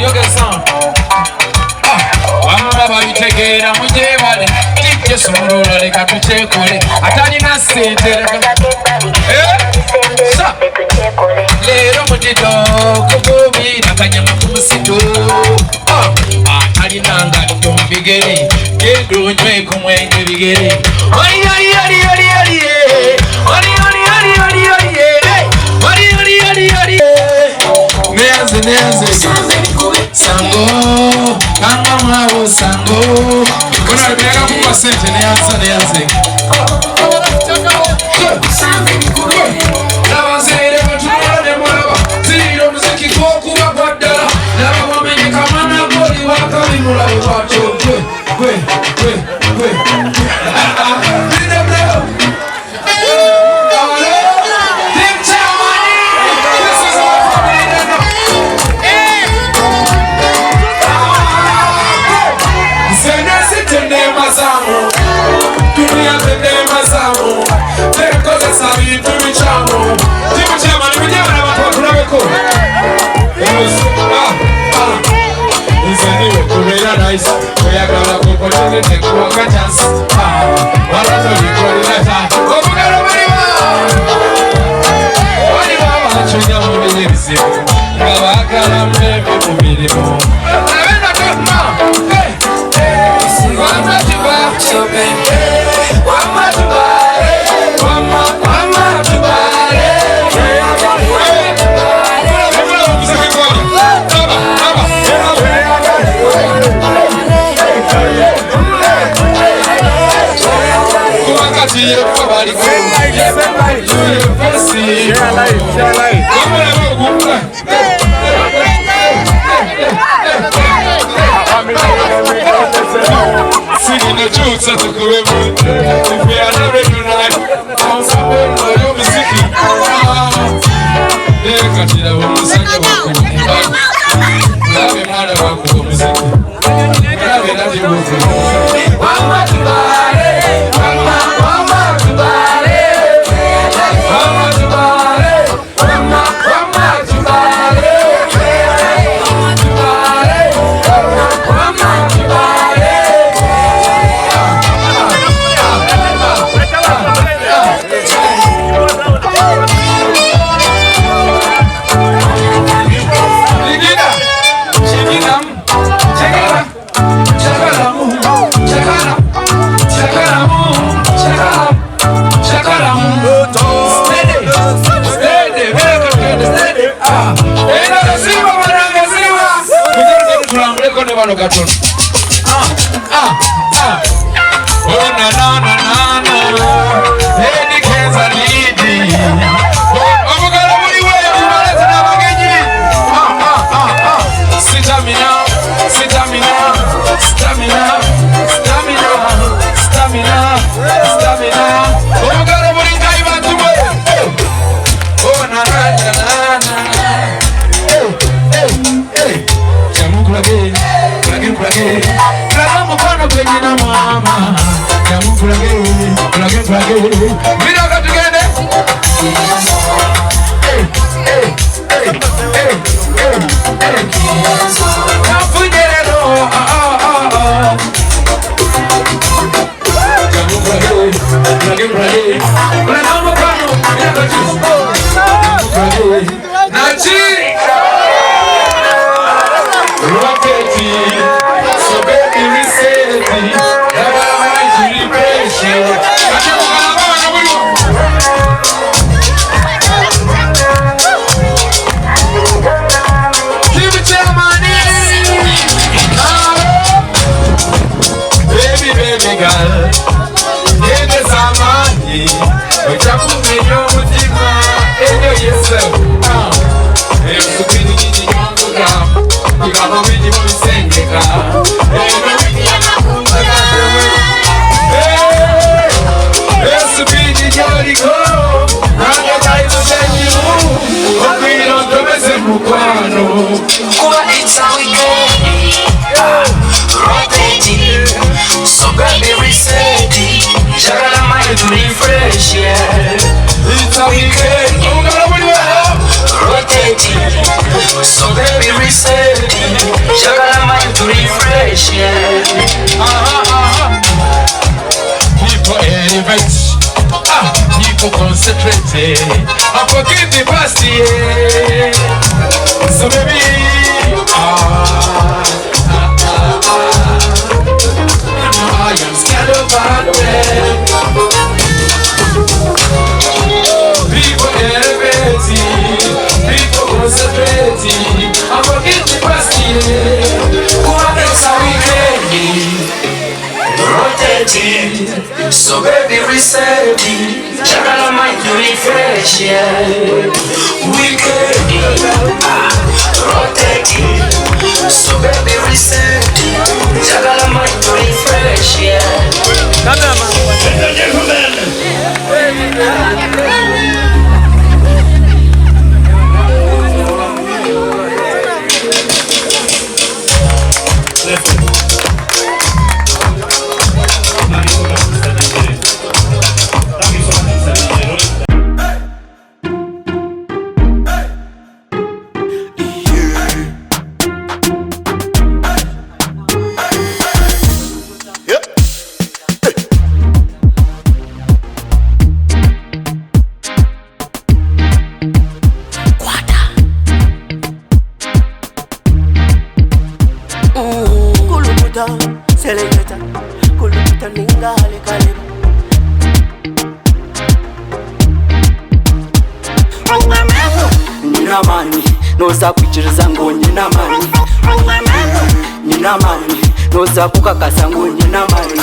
you get some. Wamba bitegera mujebale tijje somulula leka tukyekole atalina ssente leero mutito kubuubira kanyama ku musitu atalina ngatto mu bigere genda onyweko mwenge bigere neyanze sango kanga mwawo sango kuna bega kuba sente neyanze nabazere batulane mwaba ziro muziki gwokuba gwaddala naba wamenye kamana goli wakabimula bwatyo gwe nice. We are gonna go for the next walk a chance. What are you doing that? Oh, we got a money. What do you want to know? We need to see. I can't remember the video. I'm not good now. Hey, one more to buy, baby. One more to buy. One more to buy. Singing the truth at the Caribbean. If we are not ready tonight, I'm sorry, I'm sick. They got it over the second one. Love him out of the music. Love it at the music. One more to buy, one more to buy. One more to buy, one more to buy. Oh na na na na na, Lady Kenza Lady. Oh mugala muri wewe tumaleta na bagenyi. Stamina, stamina, stamina, stamina, stamina, stamina. Oh mugala muri ngai bantu wewe. Oh na na na na. Hey. Jamukulage. Plage mkono kwenye na mama. Jamu plage. Mira katugende. Kafunyero. Jamu plage. Plage mkono. Mira katugende. Nachi. So baby, we say it. Never mind to refresh you. Give it your money. Baby girl. Give me some money. We just put me on with you. Enjoy yourself. If you can get it on the ground. You got no minimum sengeka. Esse vídeo de origo, nada vai ser nenhum. O que não toma sempre quando. It's how we go. Rotating, so grab me resetting. Shagala mind to refresh, yeah. It's how we go. rotating. So baby reset it. Jagala mind to refresh, yeah. People elevate, people concentrate, I forget the past, yeah. So baby, I am scared of bad men. People elevating, people concentrating, I forget the past, yeah. What else are we getting? Rotating, so baby reset it. Jagala mind to refresh, yeah. Wicked, rotating, so baby reset it. Jagala mind to refresh, yeah. Ladies and gentlemen, Selecta, kuluta ninga hale kaleba. Nina mani, noza kuchiriza ngo nina mani. Nina mani, noza kukakasa ngo nina mani.